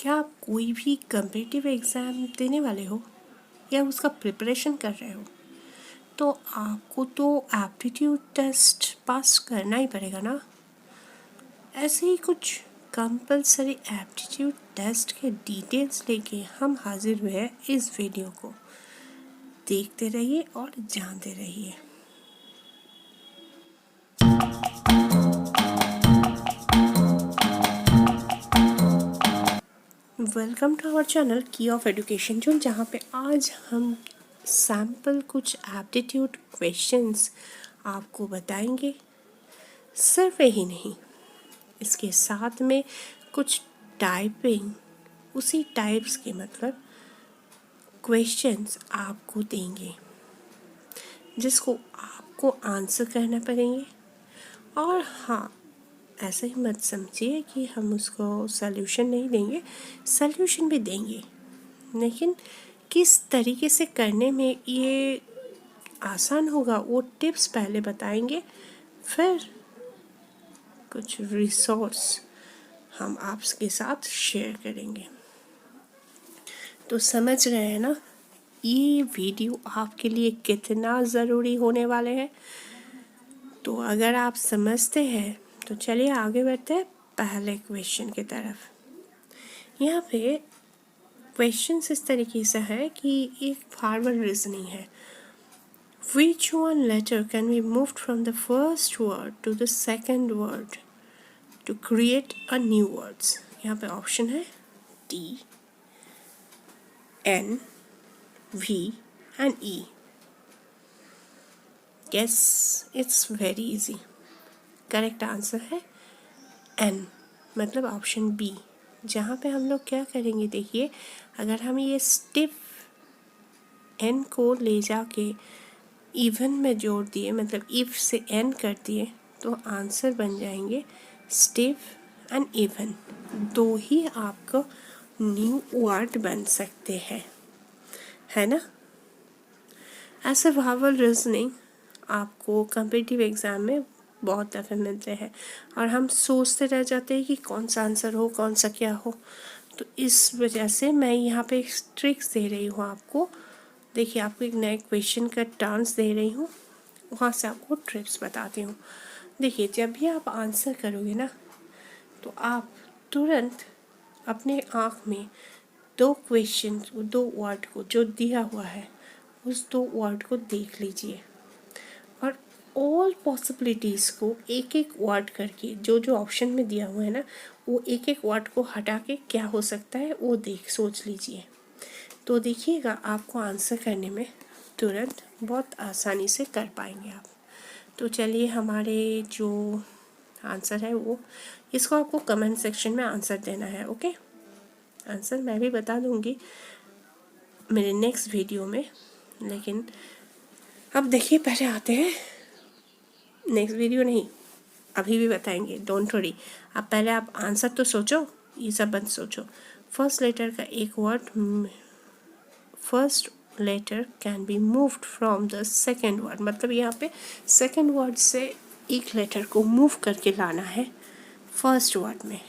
क्या आप कोई भी कम्पिटिटिव एग्ज़ाम देने वाले हो या उसका प्रिपरेशन कर रहे हो तो आपको तो एप्टीट्यूड टेस्ट पास करना ही पड़ेगा ना। ऐसे ही कुछ कंपलसरी एप्टीट्यूड टेस्ट के डिटेल्स लेके हम हाजिर हुए हैं। इस वीडियो को देखते रहिए और जानते रहिए। वेलकम टू आवर चैनल की ऑफ एजुकेशन जोन, जहाँ पे आज हम सैम्पल कुछ एप्टीट्यूड क्वेश्चंस आपको बताएंगे। सिर्फ यही नहीं, इसके साथ में कुछ टाइपिंग उसी टाइप्स के मतलब क्वेश्चंस आपको देंगे जिसको आपको आंसर करना पड़ेंगे। और हाँ, ऐसा ही मत समझिए कि हम उसको सल्यूशन नहीं देंगे, सल्यूशन भी देंगे, लेकिन किस तरीके से करने में ये आसान होगा वो टिप्स पहले बताएंगे, फिर कुछ रिसोर्स हम आपके साथ शेयर करेंगे। तो समझ रहे हैं ना ये वीडियो आपके लिए कितना ज़रूरी होने वाले हैं। तो अगर आप समझते हैं तो चलिए आगे बढ़ते हैं पहले क्वेश्चन की तरफ। यहाँ पे क्वेश्चन इस तरीके से है कि एक फॉरवर्ड रीजनिंग है। Which one letter can be moved from the first word to the second word to create a new words? यहाँ पे ऑप्शन है T, N, V and E. Yes, it's very easy. Correct answer है N, मतलब option B. जहाँ पे हम लोग क्या करेंगे, देखिए अगर हम ये स्टिफ N को ले जाके इवन में जोड़ दिए, मतलब इफ से N कर दिए, तो आंसर बन जाएंगे स्टिफ एंड इवन। दो ही आपको न्यू वर्ड बन सकते हैं, है ना। ऐसे वावल रीजनिंग आपको कम्पिटिटिव एग्ज़ाम में बहुत दफ़े मिलते हैं और हम सोचते रह जाते हैं कि कौन सा आंसर हो, कौन सा क्या हो। तो इस वजह से मैं यहाँ पे एक ट्रिक्स दे रही हूँ आपको। देखिए, आपको एक नए क्वेश्चन का चांस दे रही हूँ, वहाँ से आपको ट्रिप्स बताती हूँ। देखिए, जब भी आप आंसर करोगे ना, तो आप तुरंत अपने आँख में दो क्वेश्चन, दो वर्ड को जो दिया हुआ है उस दो वर्ड को देख लीजिए और ऑल पॉसिबिलिटीज़ को एक एक वर्ड करके, जो जो ऑप्शन में दिया हुआ है ना, वो एक एक वर्ड को हटा के क्या हो सकता है वो सोच लीजिए। तो देखिएगा आपको आंसर करने में तुरंत बहुत आसानी से कर पाएंगे आप। तो चलिए, हमारे जो आंसर है वो, इसको आपको कमेंट सेक्शन में आंसर देना है। ओके, आंसर मैं भी बता दूंगी मेरे नेक्स्ट वीडियो में, लेकिन अब देखिए पहले आते हैं, नेक्स्ट वीडियो नहीं अभी भी बताएंगे, डोंट वरी। अब पहले आप आंसर तो सोचो, ये सब मत सोचो। फर्स्ट लेटर का एक word, first letter can be moved from the second word, मतलब यहाँ पे सेकेंड वर्ड से एक लेटर को मूव करके लाना है फर्स्ट वर्ड में,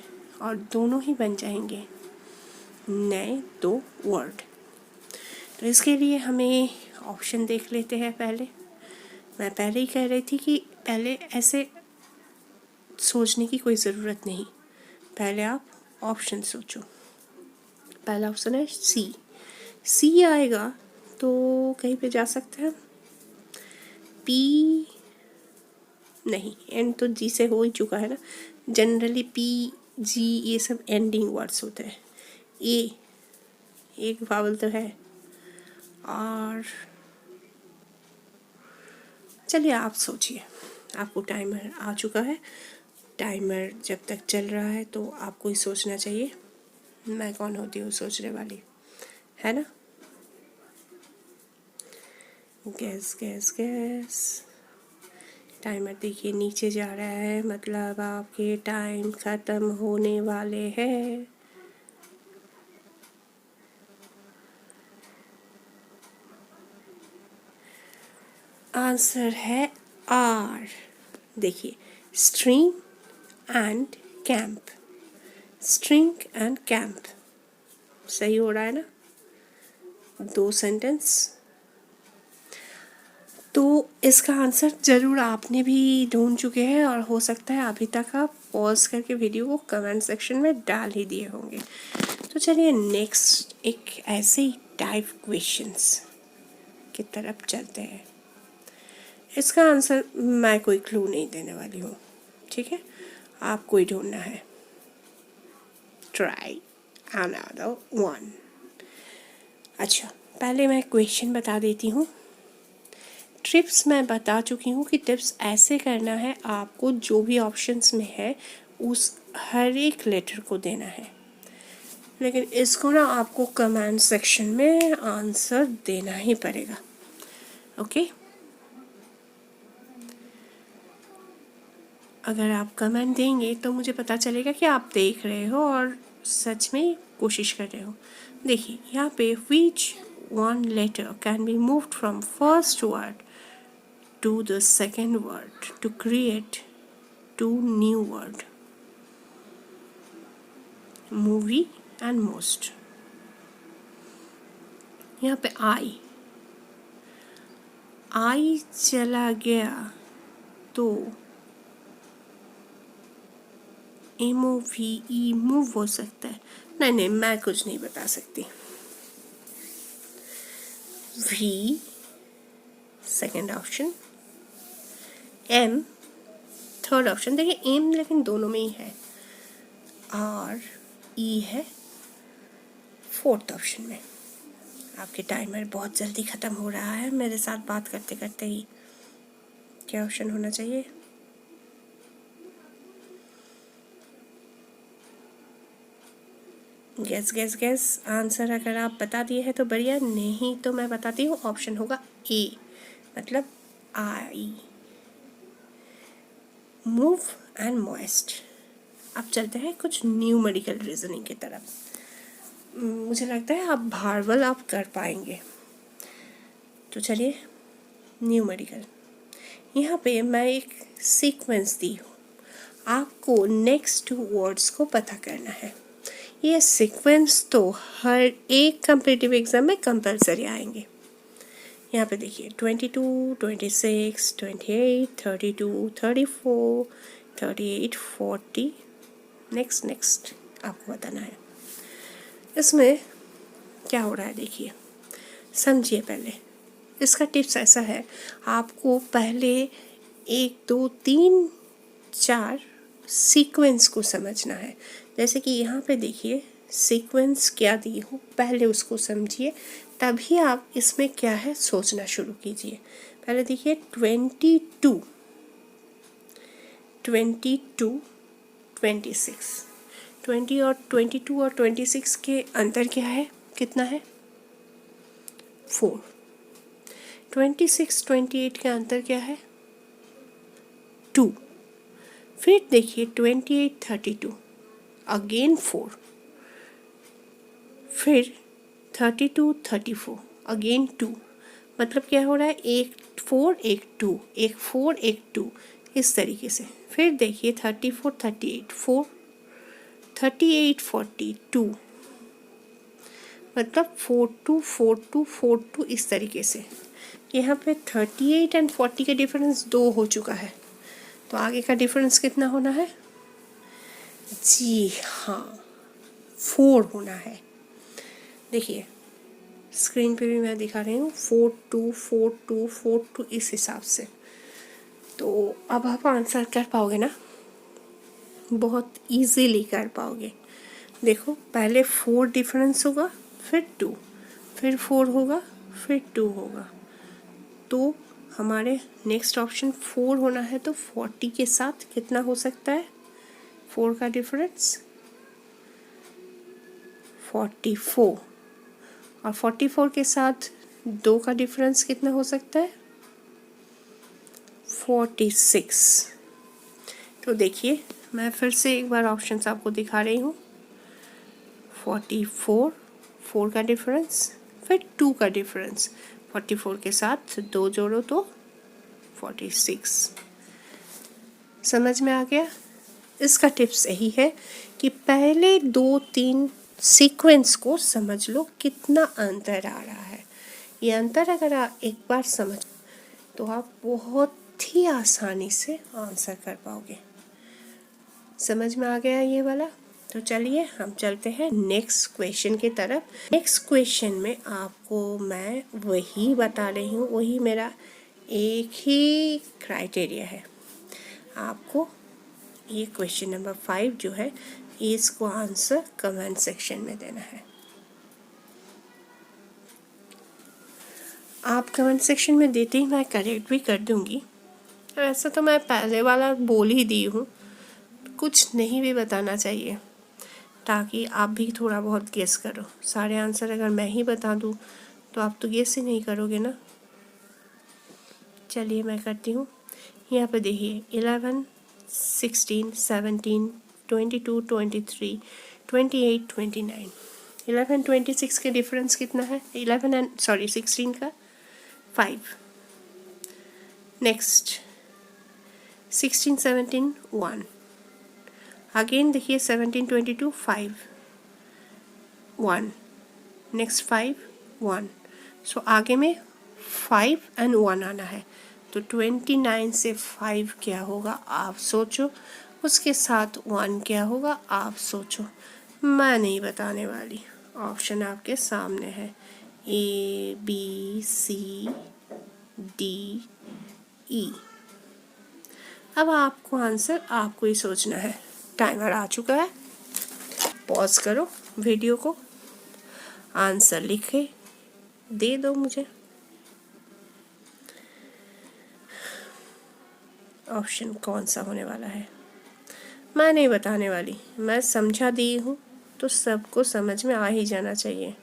और दोनों ही बन जाएंगे नए दो वर्ड। तो इसके लिए हमें ऑप्शन देख लेते हैं पहले। मैं पहले ही कह रही थी कि पहले ऐसे सोचने की कोई ज़रूरत नहीं, पहले आप ऑप्शन सोचो। पहला ऑप्शन है सी। सी आएगा तो कहीं पे जा सकते हैं। पी नहीं, एंड तो जी से हो ही चुका है ना, जनरली पी जी ये सब एंडिंग वर्ड्स होते हैं। ए एक वावल तो है, और चलिए आप सोचिए, आपको टाइमर आ चुका है। टाइमर जब तक चल रहा है तो आपको ही सोचना चाहिए, मैं कौन होती हूँ सोचने वाली, है ना। गैस गैस गैस, टाइमर देखिए नीचे जा रहा है, मतलब आपके टाइम ख़त्म होने वाले हैं। आंसर है आर। देखिए, stream and camp, string and camp, सही हो रहा है ना? 2 सेंटेंस। तो इसका आंसर ज़रूर आपने भी ढूंढ चुके हैं और हो सकता है अभी तक आप पॉज करके वीडियो को कमेंट सेक्शन में डाल ही दिए होंगे। तो चलिए नेक्स्ट एक ऐसे ही टाइप क्वेश्चंस की तरफ चलते हैं। इसका आंसर मैं कोई क्लू नहीं देने वाली हूँ, ठीक है? आपको ही ढूंढना है। Try another one. अच्छा, पहले मैं क्वेश्चन बता देती हूँ। टिप्स मैं बता चुकी हूँ कि टिप्स ऐसे करना है, आपको जो भी ऑप्शंस में है उस हर एक लेटर को देना है, लेकिन इसको ना आपको कमेंट सेक्शन में आंसर देना ही पड़ेगा। ओके, अगर आप कमेंट देंगे तो मुझे पता चलेगा कि आप देख रहे हो और सच में कोशिश कर रहे हो। देखिए यहाँ पे which one letter can be moved from first word to the second word to create two new word? Movie and most. यहाँ पे आई चला गया तो MOVE मूव हो सकता है। नहीं, मैं कुछ नहीं बता सकती। V second option, M third option. देखिए M लेकिन दोनों में ही है, RE है फोर्थ ऑप्शन में। आपके टाइमर बहुत जल्दी ख़त्म हो रहा है मेरे साथ बात करते करते ही। क्या ऑप्शन होना चाहिए? गैस आंसर अगर आप बता दिए हैं तो बढ़िया, नहीं तो मैं बताती हूँ। ऑप्शन होगा A, मतलब आई, मूव एंड मॉइस्ट। अब चलते हैं कुछ न्यूमेरिकल रीजनिंग की तरफ। मुझे लगता है आप भार्वल आप कर पाएंगे। तो चलिए न्यूमेरिकल, यहाँ पे मैं एक सीक्वेंस दी हूँ, आपको नेक्स्ट वर्ड्स को पता करना है। ये सीक्वेंस तो हर एक कम्पिटिटिव एग्जाम में कंपलसरी आएंगे। यहाँ पे देखिए 22, 26, 28, 32, 34, 38, 40, नेक्स्ट आपको बताना है। इसमें क्या हो रहा है देखिए, समझिए पहले। इसका टिप्स ऐसा है, आपको पहले 1, 2, 3, 4 सीक्वेंस को समझना है। जैसे कि यहाँ पे देखिए सीक्वेंस क्या दी हूँ, पहले उसको समझिए, तभी आप इसमें क्या है सोचना शुरू कीजिए। पहले देखिए 22, 26, 20 और 22 और 26 के अंतर क्या है, कितना है? 4। 26, 28 के अंतर क्या है? 2। फिर देखिए 28, 32, अगेन 4। फिर 32, 34, अगेन 2। मतलब क्या हो रहा है, एक 4 एक 2, एक 4 एक 2, इस तरीके से। फिर देखिए 34, 38, 4, 38, 40, 2, मतलब 4 2 4 2 4 2, इस तरीके से। यहाँ पे 38 एंड 40 का डिफरेंस 2 हो चुका है, तो आगे का डिफरेंस कितना होना है? जी हाँ, 4 होना है। देखिए स्क्रीन पे भी मैं दिखा रही हूँ 4 2 4 2 4 2, इस हिसाब से। तो अब आप आंसर कर पाओगे ना, बहुत इजीली कर पाओगे। देखो पहले 4 डिफरेंस होगा, फिर 2, फिर 4 होगा, फिर 2 होगा। तो हमारे नेक्स्ट ऑप्शन 4 होना है, तो 40 के साथ कितना हो सकता है 4 का डिफरेंस? 44। और 44 के साथ 2 का डिफरेंस कितना हो सकता है? 46। तो देखिए मैं फिर से एक बार ऑप्शंस आपको दिखा रही हूँ। 44, 4 का डिफरेंस, फिर 2 का डिफरेंस, 44 के साथ 2 जोड़ो तो 46। समझ में आ गया? इसका टिप्स यही है कि पहले 2, 3 सीक्वेंस को समझ लो कितना अंतर आ रहा है। ये अंतर अगर आप एक बार समझ तो आप बहुत ही आसानी से आंसर कर पाओगे। समझ में आ गया ये वाला? तो चलिए हम चलते हैं नेक्स्ट क्वेश्चन की तरफ। नेक्स्ट क्वेश्चन में आपको मैं वही बता रही हूँ, वही मेरा एक ही क्राइटेरिया है। आपको ये क्वेश्चन नंबर 5 जो है इसको आंसर कमेंट सेक्शन में देना है। आप कमेंट सेक्शन में देते ही मैं करेक्ट भी कर दूंगी। वैसे तो मैं पहले वाला बोल ही दी हूँ, कुछ नहीं भी बताना चाहिए ताकि आप भी थोड़ा बहुत गेस करो। सारे आंसर अगर मैं ही बता दूँ तो आप तो गेस ही नहीं करोगे ना। चलिए मैं करती हूँ। यहाँ पे देखिए 11, 16, 17, 22, 23, 28, 29। 11, 26 के डिफरेंस कितना है? 16 का 5। नेक्स्ट 16, 17, 1। अगेन देखिए 17, 22, 5, 1। नेक्स्ट 5, 1। सो आगे में 5 एंड 1 आना है। तो 29 से 5 क्या होगा आप सोचो, उसके साथ 1 क्या होगा आप सोचो। मैं नहीं बताने वाली, ऑप्शन आपके सामने है ABCDE। अब आपको आंसर आपको ही सोचना है। टाइमर आ चुका है, पॉज करो वीडियो को, आंसर लिखे दे दो मुझे। ऑप्शन कौन सा होने वाला है मैं नहीं बताने वाली, मैं समझा दी हूँ तो सबको समझ में आ ही जाना चाहिए।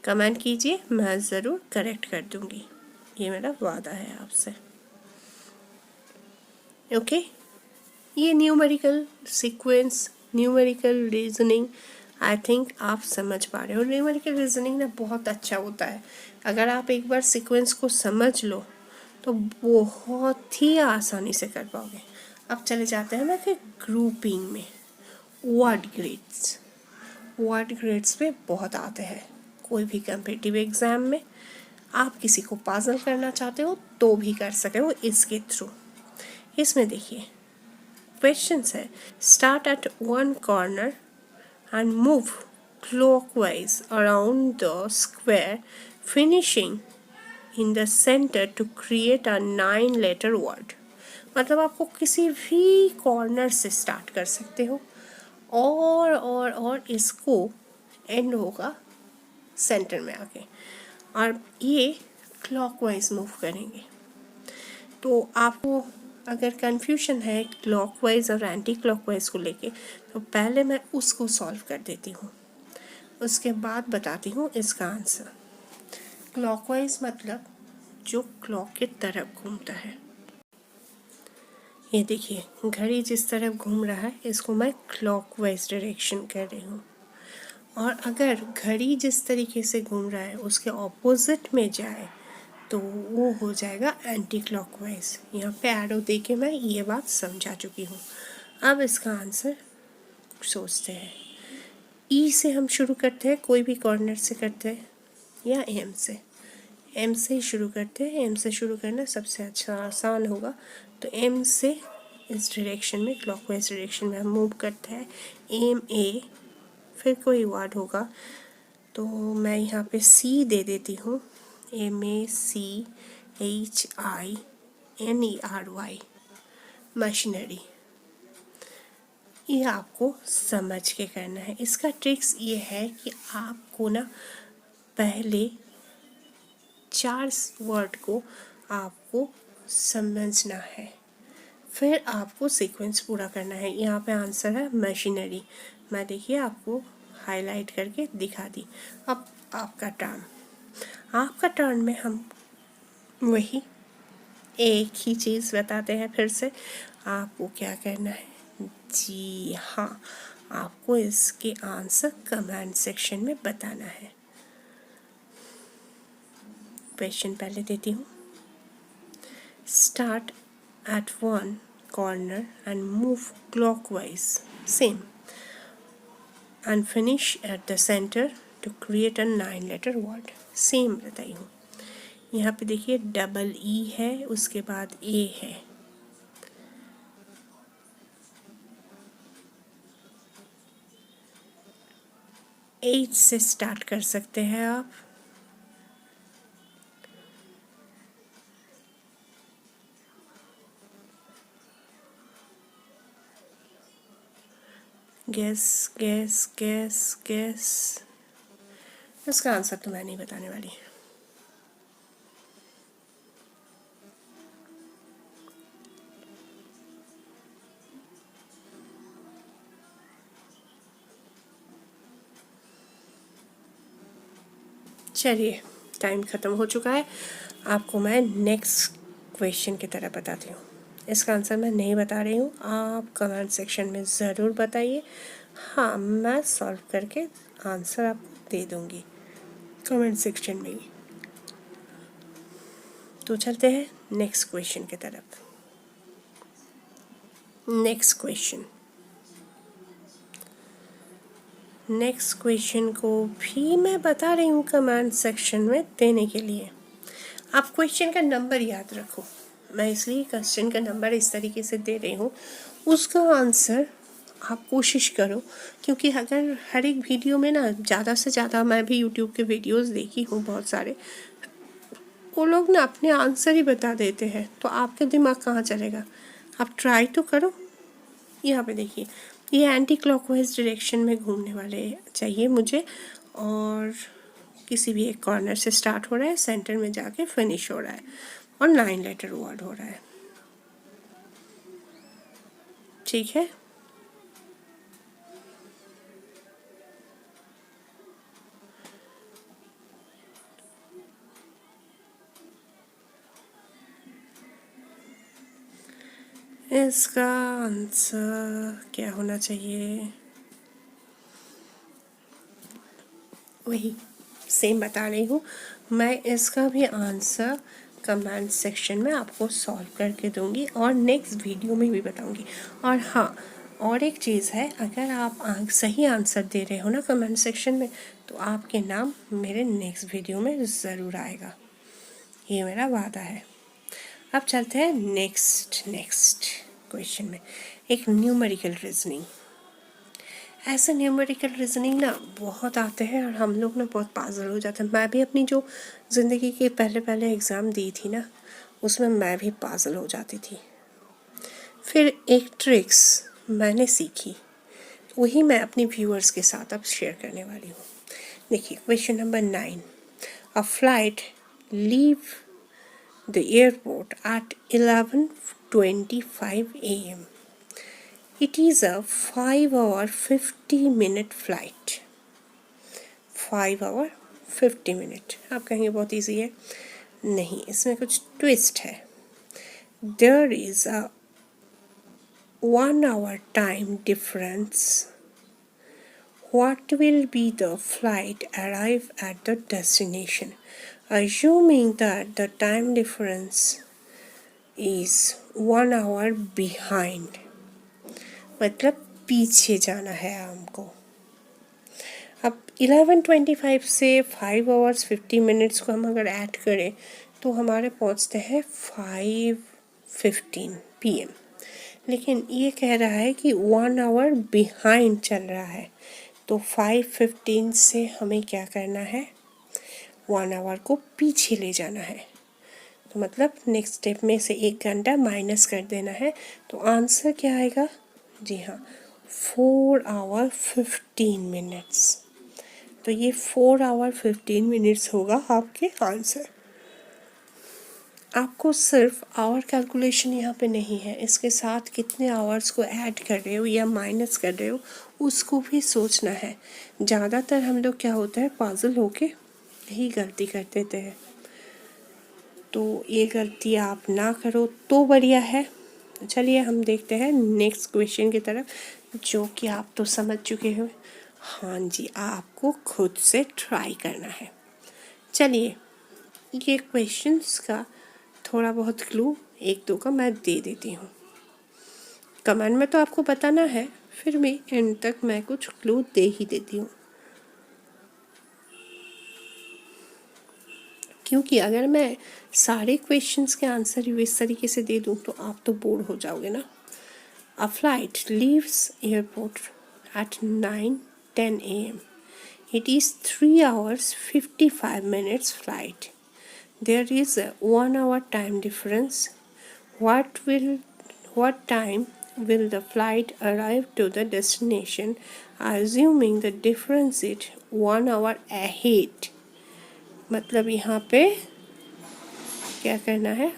कमेंट कीजिए, मैं ज़रूर करेक्ट कर दूँगी, ये मेरा वादा है आपसे। ओके, ये numerical sequence, numerical reasoning I think आप समझ पा रहे हो। न्यूमेरिकल रीजनिंग ना बहुत अच्छा होता है। अगर आप एक बार सीक्वेंस को समझ लो तो बहुत ही आसानी से कर पाओगे। अब चले जाते हैं ना फिर ग्रुपिंग में। वर्ड ग्रेड्स, वर्ड ग्रेड्स पे बहुत आते हैं। कोई भी कम्पिटिटिव एग्ज़ाम में आप किसी को पागल करना चाहते हो तो भी कर सकते हो इसके थ्रू। इसमें देखिए क्वेश्चंस है, start at one corner and move clockwise around the square finishing in the centre to create a 9 letter word. मतलब आपको किसी भी कॉर्नर से स्टार्ट कर सकते हो और इसको एंड होगा सेंटर में आके, और ये क्लॉकवाइज मूव करेंगे। तो आपको अगर कन्फ्यूजन है क्लॉकवाइज और एंटी क्लॉकवाइज को लेके तो पहले मैं उसको सॉल्व कर देती हूँ, उसके बाद बताती हूँ इसका आंसर। क्लॉकवाइज मतलब जो क्लॉक के तरफ घूमता है। ये देखिए घड़ी जिस तरफ घूम रहा है इसको मैं क्लॉकवाइज डायरेक्शन कह रही हूँ। और अगर घड़ी जिस तरीके से घूम रहा है उसके ऑपोजिट में जाए तो वो हो जाएगा एंटी क्लॉकवाइज। यहाँ पे एरो दे के मैं ये बात समझा चुकी हूँ। अब इसका आंसर सोचते हैं। ई से हम शुरू करते हैं, कोई भी कॉर्नर से करते हैं, या एम से। एम से ही शुरू करते हैं, एम से शुरू करना सबसे अच्छा आसान होगा। तो एम से इस डायरेक्शन में क्लॉकवाइज डायरेक्शन में हम मूव करते हैं। एम ए, फिर कोई वर्ड होगा तो मैं यहाँ पे सी दे देती हूँ, MACHINERY, मशीनरी। ये आपको समझ के करना है। इसका ट्रिक्स ये है कि आपको ना पहले 4 वर्ड को आपको समझना है, फिर आपको सीक्वेंस पूरा करना है। यहाँ पे आंसर है मशीनरी। मैं देखिए आपको हाईलाइट करके दिखा दी। अब आपका टर्न में हम वही एक ही चीज़ बताते हैं फिर से। आपको क्या करना है? जी हाँ, आपको इसके आंसर कमेंट सेक्शन में बताना है। क्वेश्चन पहले देती हूँ। Start at one corner and move clockwise, same. And finish at the centre to create a 9 letter word. Same बताई हूँ। यहाँ पे देखिए डबल ई है, उसके बाद ए है। एच से स्टार्ट कर सकते हैं आप। Gas gas gas gas. इसका आंसर तो मैं नहीं बताने वाली। चलिए, टाइम ख़त्म हो चुका है। आपको मैं नेक्स्ट क्वेश्चन की तरह बताती हूँ। इसका आंसर मैं नहीं बता रही हूँ, आप कमेंट सेक्शन में ज़रूर बताइए। हाँ, मैं सॉल्व करके आंसर आपको दे दूँगी कमेंट सेक्शन में ही। तो चलते हैं नेक्स्ट क्वेश्चन की तरफ। नेक्स्ट क्वेश्चन को भी मैं बता रही हूँ कमेंट सेक्शन में देने के लिए। आप क्वेश्चन का नंबर याद रखो। मैं इसलिए क्वेश्चन का नंबर इस तरीके से दे रही हूँ, उसका आंसर आप कोशिश करो। क्योंकि अगर हर एक वीडियो में ना ज़्यादा से ज़्यादा, मैं भी यूट्यूब के वीडियोस देखी हूँ बहुत सारे, वो लोग ना अपने आंसर ही बता देते हैं, तो आपका दिमाग कहाँ चलेगा। आप ट्राई तो करो। यहाँ पे देखिए, ये एंटी क्लॉकवाइज डायरेक्शन में घूमने वाले चाहिए मुझे, और किसी भी एक कॉर्नर से स्टार्ट हो रहा है, सेंटर में जाके फिनिश हो रहा है, और 9 लेटर वर्ड हो रहा है। ठीक है, इसका आंसर क्या होना चाहिए? वही सेम बता रही हूँ मैं। इसका भी आंसर कमेंट सेक्शन में आपको सॉल्व करके दूंगी और नेक्स्ट वीडियो में भी बताऊंगी। और हाँ, और एक चीज़ है, अगर आप सही आंसर दे रहे हो ना कमेंट सेक्शन में, तो आपके नाम मेरे नेक्स्ट वीडियो में ज़रूर आएगा, ये मेरा वादा है। अब चलते हैं नेक्स्ट क्वेश्चन में। एक न्यूमेरिकल रीजनिंग। ऐसे न्यूमेरिकल रीजनिंग ना बहुत आते हैं और हम लोग ना बहुत पागल हो जाते हैं। मैं भी अपनी जो ज़िंदगी के पहले एग्ज़ाम दी थी ना, उसमें मैं भी पागल हो जाती थी। फिर एक ट्रिक्स मैंने सीखी, वही मैं अपने व्यूअर्स के साथ अब शेयर करने वाली हूँ। देखिए question number 9। A flight leave the airport at 11:25 AM. It is a 5-hour 50-minute flight. 5 hour 50 minute। आप कहेंगे बहुत ईजी है, नहीं, इसमें कुछ ट्विस्ट है। There is a 1 hour time difference. What will be the flight arrive at the destination? Assuming that the time difference is 1 hour behind, मतलब पीछे जाना है हमको। अब 11:25 से 5 hours 50 minutes को हम अगर ऐड करें तो हमारे पहुंचते हैं 5:15 PM। लेकिन ये कह रहा है कि 1 hour बिहाइंड चल रहा है, तो 5:15 से हमें क्या करना है, 1 hour को पीछे ले जाना है। तो मतलब नेक्स्ट स्टेप में से 1 घंटा माइनस कर देना है। तो आंसर क्या आएगा? जी हाँ, 4 hour 15 minutes। तो ये 4 hour 15 minutes होगा आपके आंसर। आपको सिर्फ आवर कैलकुलेशन यहाँ पे नहीं है, इसके साथ कितने आवर्स को ऐड कर रहे हो या माइनस कर रहे हो उसको भी सोचना है। ज़्यादातर हम लोग क्या होता है, पागल होके यही गलती कर देते हैं। तो ये गलती आप ना करो तो बढ़िया है। चलिए हम देखते हैं नेक्स्ट क्वेश्चन की तरफ, जो कि आप तो समझ चुके हो। हाँ जी, आपको खुद से ट्राई करना है। चलिए, ये क्वेश्चंस का थोड़ा बहुत क्लू 1-2 का मैं दे देती हूँ। कमेंट में तो आपको बताना है, फिर भी एंड तक मैं कुछ क्लू दे ही देती हूँ, क्योंकि अगर मैं सारे क्वेश्चंस के आंसर इस तरीके से दे दूँ तो आप तो बोर हो जाओगे ना। A flight leaves airport at 9:10 a.m. It is 3 hours 55 minutes flight. There is a 1 hour time difference. What time will the flight arrive to the destination, assuming the difference is 1 hour ahead? मतलब यहाँ पे क्या करना है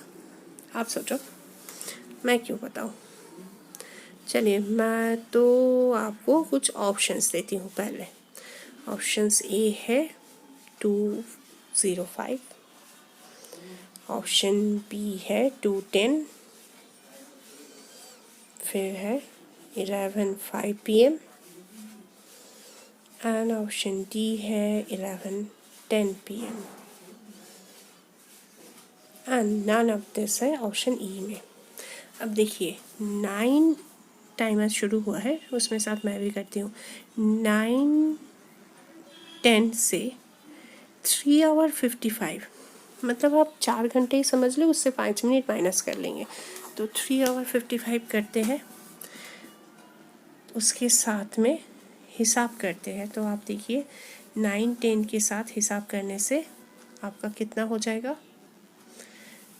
आप सोचो, मैं क्यों बताऊँ। चलिए मैं तो आपको कुछ ऑप्शंस देती हूँ। पहले ऑप्शंस ए है 2:05, ऑप्शन बी है 2:10, फिर है 11:05 PM एंड ऑप्शन डी है 11:10 PM and none of this है ऑप्शन ई में। अब देखिए 9 टाइमर शुरू हुआ है, उसमें साथ मैं भी करती हूँ। 9:10 से 3 hour 55, मतलब आप 4 घंटे ही समझ लो, उससे 5 मिनट माइनस कर लेंगे तो 3 hour 55 करते हैं। उसके साथ में हिसाब करते हैं तो आप देखिए 9-10 के साथ हिसाब करने से आपका कितना हो जाएगा,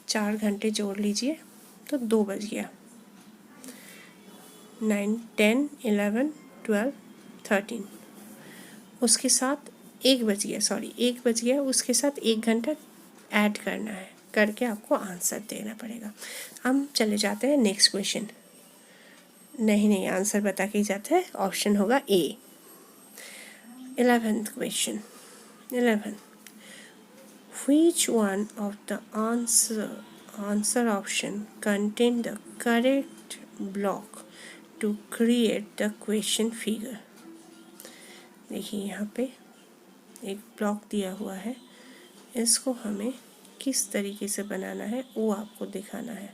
4 घंटे जोड़ लीजिए तो 2 बज गया। 9, 10, 11, 12, 13, उसके साथ 1 बज गया, उसके साथ 1 घंटा ऐड करना है, करके आपको आंसर देना पड़ेगा। हम चले जाते हैं नेक्स्ट क्वेश्चन। नहीं आंसर बता के ही जाता है, ऑप्शन होगा ए। 11th question. 11, which one of the answer option contain the correct block to create the question figure? देखिए यहाँ पे एक ब्लॉक दिया हुआ है, इसको हमें किस तरीके से बनाना है वो आपको दिखाना है।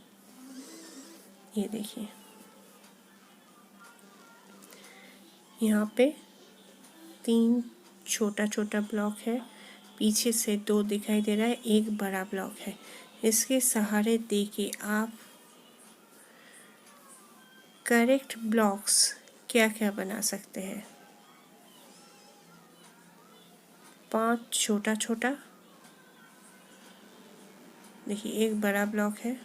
ये देखिए यहाँ पे 3 छोटा छोटा ब्लॉक है, पीछे से 2 दिखाई दे रहा है, एक बड़ा ब्लॉक है। इसके सहारे देके आप करेक्ट ब्लॉक्स क्या क्या बना सकते हैं। 5 छोटा छोटा, देखिए एक बड़ा ब्लॉक है,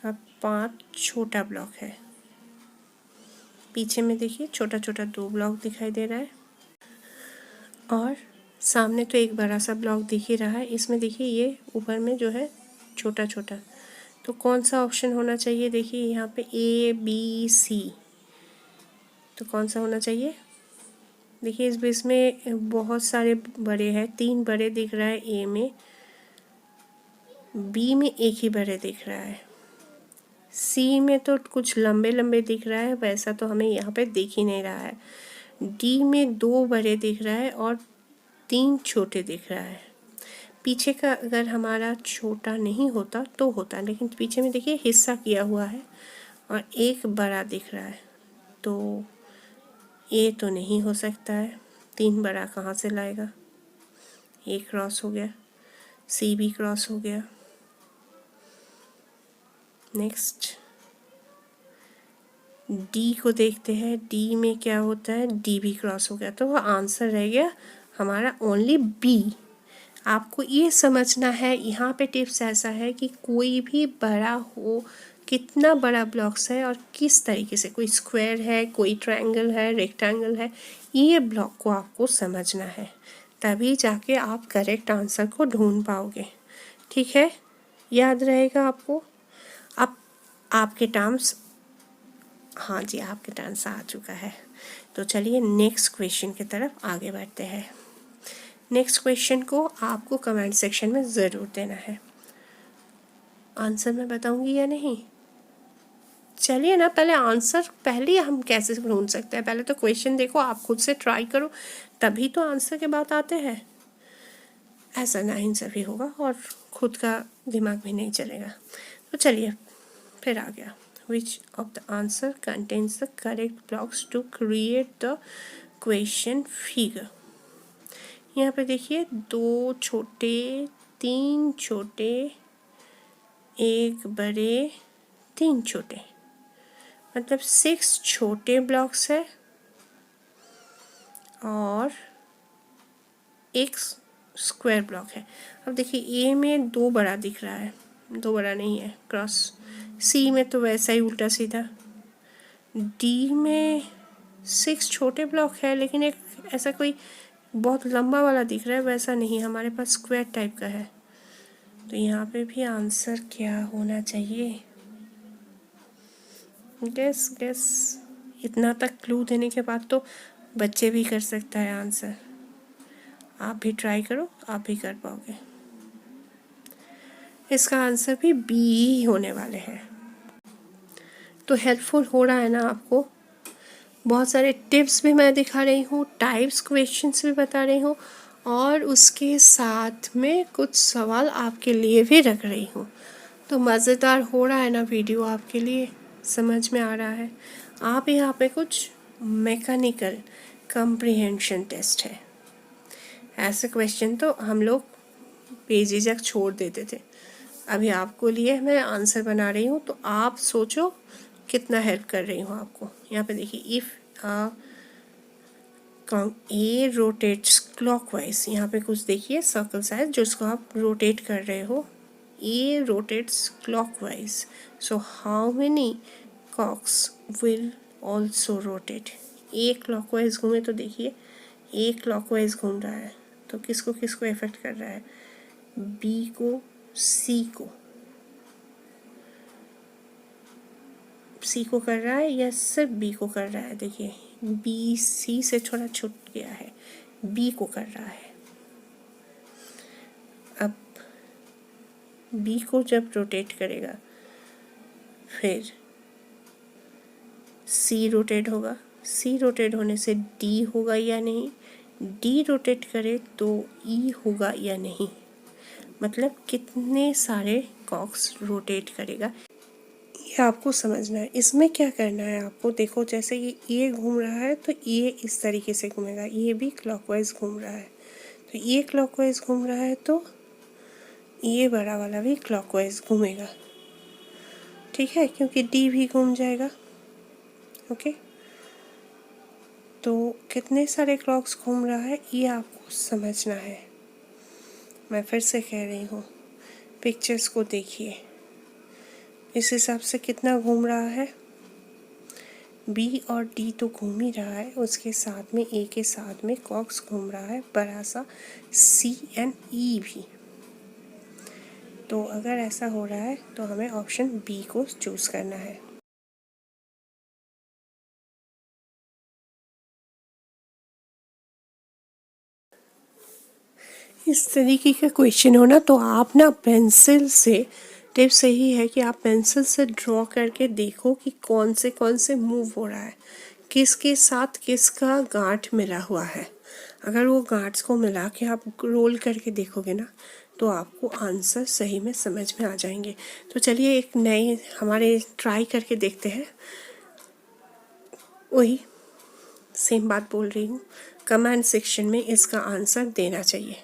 अब 5 छोटा ब्लॉक है, पीछे में देखिए छोटा छोटा 2 ब्लॉक दिखाई दे रहा है और सामने तो एक बड़ा सा ब्लॉक दिख ही रहा है। इसमें देखिए ये ऊपर में जो है छोटा छोटा, तो कौन सा ऑप्शन होना चाहिए। देखिए यहाँ पे A B C, तो कौन सा होना चाहिए। देखिए इस बेस में बहुत सारे बड़े हैं, 3 बड़े दिख रहा है A में, B में एक ही बड़े दिख रहा है, C में तो कुछ लंबे लंबे दिख रहा है, वैसा तो हमें यहाँ पे दिख ही नहीं रहा है। D में 2 बड़े दिख रहा है और 3 छोटे दिख रहा है। पीछे का अगर हमारा छोटा नहीं होता तो होता, लेकिन पीछे में देखिए हिस्सा किया हुआ है और एक बड़ा दिख रहा है, तो ए तो नहीं हो सकता है, 3 बड़ा कहाँ से लाएगा। ए क्रॉस हो गया, सी भी क्रॉस हो गया। नेक्स्ट डी को देखते हैं, डी में क्या होता है, डी भी क्रॉस हो गया, तो वो आंसर रह गया हमारा ओनली बी। आपको ये समझना है, यहाँ पे टिप्स ऐसा है कि कोई भी बड़ा हो, कितना बड़ा ब्लॉक्स है और किस तरीके से, कोई स्क्वायर है, कोई ट्रायंगल है, रेक्टेंगल है, ये ब्लॉक को आपको समझना है, तभी जाके आप करेक्ट आंसर को ढूंढ पाओगे। ठीक है, याद रहेगा आपको। अब आपके टर्म्स, हाँ जी आपके टर्म्स आ चुका है, तो चलिए नेक्स्ट क्वेश्चन की तरफ आगे बढ़ते हैं। नेक्स्ट क्वेश्चन को आपको कमेंट सेक्शन में ज़रूर देना है। आंसर मैं बताऊंगी या नहीं, चलिए ना, पहले आंसर पहले हम कैसे ढूंढ सकते हैं, पहले तो क्वेश्चन देखो, आप खुद से ट्राई करो, तभी तो आंसर के बाद आते हैं। ऐसा नाइंसाफ़ी होगा और खुद का दिमाग भी नहीं चलेगा। तो चलिए फिर आ गया, which of the answer contains the correct blocks to create the question figure। यहाँ पे देखिए 2 छोटे, 3 छोटे, 1 बड़े, 3 छोटे, मतलब 6 छोटे ब्लॉक्स है और 1 स्क्वायर ब्लॉक है। अब देखिए ए में 2 बड़ा दिख रहा है, 2 बड़ा नहीं है क्रॉस। सी में तो वैसा ही उल्टा सीधा। डी में 6 छोटे ब्लॉक है, लेकिन एक ऐसा कोई बहुत लंबा वाला दिख रहा है, वैसा नहीं, हमारे पास स्क्वायर टाइप का है। तो यहाँ पे भी आंसर क्या होना चाहिए? Guess guess. इतना तक क्लू देने के बाद तो बच्चे भी कर सकता है आंसर। आप भी ट्राई करो, आप भी कर पाओगे। इसका आंसर भी बी ही होने वाले हैं। तो हेल्पफुल हो रहा है ना आपको? बहुत सारे टिप्स भी मैं दिखा रही हूँ, टाइप्स क्वेश्चंस भी बता रही हूँ, और उसके साथ में कुछ सवाल आपके लिए भी रख रही हूँ। तो मज़ेदार हो रहा है ना वीडियो आपके लिए? समझ में आ रहा है? आप यहाँ पे कुछ मैकेनिकल कम्प्रिहेंशन टेस्ट है। ऐसे क्वेश्चन तो हम लोग बेझिझक छोड़ देते थे, अभी आपको लिए मैं आंसर बना रही हूँ, तो आप सोचो कितना हेल्प कर रही हूँ आपको। यहाँ पे देखिए, इफ़ ए रोटेट्स क्लॉकवाइज, यहाँ पे कुछ देखिए सर्कल साइज जिसको आप रोटेट कर रहे हो। A rotates clockwise, so how many cogs will also rotate? A clockwise घूमे तो देखिए ए क्लॉकवाइज घूम रहा है, तो किसको किसको इफेक्ट कर रहा है? बी को, सी को, सी को कर रहा है या सिर्फ बी को कर रहा है? देखिए बी सी से थोड़ा छूट गया है, बी को कर रहा है। अब बी को जब रोटेट करेगा फिर सी रोटेट होगा, सी रोटेट होने से डी होगा या नहीं, डी रोटेट करे तो ई होगा या नहीं, मतलब कितने सारे कॉक्स रोटेट करेगा ये आपको समझना है। इसमें क्या करना है आपको, देखो जैसे ये घूम रहा है तो ये इस तरीके से घूमेगा, ये भी क्लॉकवाइज घूम रहा है, तो ये क्लॉकवाइज घूम रहा है तो ये बड़ा वाला भी क्लॉकवाइज घूमेगा, ठीक है, क्योंकि डी भी घूम जाएगा। ओके, तो कितने सारे क्लॉक्स घूम रहा है ये आपको समझना है। मैं फिर से कह रही हूँ, पिक्चर्स को देखिए, इस हिसाब से कितना घूम रहा है। बी और डी तो घूम ही रहा है, उसके साथ में ए के साथ में कॉक्स घूम रहा है बड़ा सा, सी एंड ई भी। तो अगर ऐसा हो रहा है तो हमें ऑप्शन बी को चूज़ करना है। इस तरीके का क्वेश्चन हो ना तो आप ना पेंसिल से, टिप्स यही है कि आप पेंसिल से ड्रॉ करके देखो कि कौन से मूव हो रहा है, किसके साथ किसका गांठ मिला हुआ है। अगर वो गांठ्स को मिला के आप रोल करके देखोगे ना तो आपको आंसर सही में समझ में आ जाएंगे। तो चलिए एक नए हमारे ट्राई करके देखते हैं। वही सेम बात बोल रही हूँ, कमेंट सेक्शन में इसका आंसर देना चाहिए।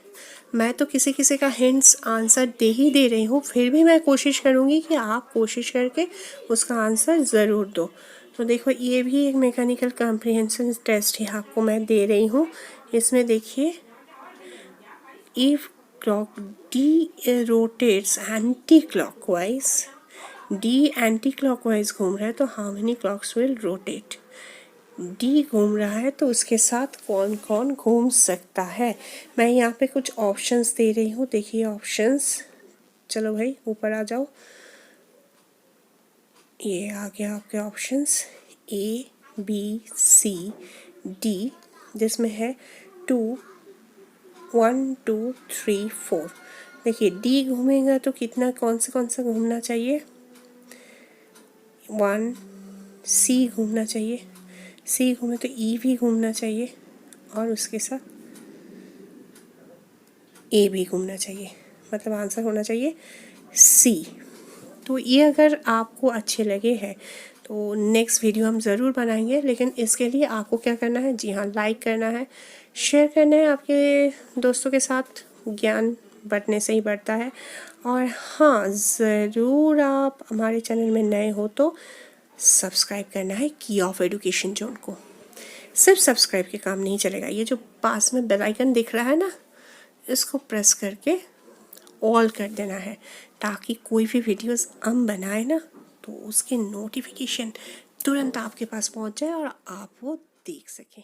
मैं तो किसी किसी का हिंट्स आंसर दे ही दे रही हूँ, फिर भी मैं कोशिश करूँगी कि आप कोशिश करके उसका आंसर ज़रूर दो। तो देखो ये भी एक मैकेनिकल कॉम्प्रिहेंशन टेस्ट ही आपको मैं दे रही हूँ। इसमें देखिए, if clock D rotates anti clockwise, D anti clockwise घूम रहा है तो how many clocks will rotate? D घूम रहा है तो उसके साथ कौन कौन घूम सकता है? मैं यहाँ पे कुछ ऑप्शंस दे रही हूँ, देखिए ऑप्शंस। चलो भाई ऊपर आ जाओ, ये आ गया आपके options A B C D, जिसमें है 2 1 2 3 4। देखिए डी घूमेगा तो कितना कौन सा घूमना चाहिए? 1, सी घूमना चाहिए, सी घूमे तो ई भी घूमना चाहिए, और उसके साथ ए भी घूमना चाहिए, मतलब आंसर होना चाहिए सी। तो ये अगर आपको अच्छे लगे हैं तो नेक्स्ट वीडियो हम ज़रूर बनाएंगे, लेकिन इसके लिए आपको क्या करना है, जी हाँ, लाइक करना है, शेयर करना है आपके दोस्तों के साथ। ज्ञान बढ़ने से ही बढ़ता है। और हाँ, ज़रूर आप हमारे चैनल में नए हो तो सब्सक्राइब करना है की ऑफ एजुकेशन जोन को। सिर्फ सब्सक्राइब के काम नहीं चलेगा, ये जो पास में बेल आइकन दिख रहा है ना, इसको प्रेस करके ऑल कर देना है, ताकि कोई भी वीडियोस हम बनाए ना तो उसके नोटिफिकेशन तुरंत आपके पास पहुंच जाए और आप वो देख सकें।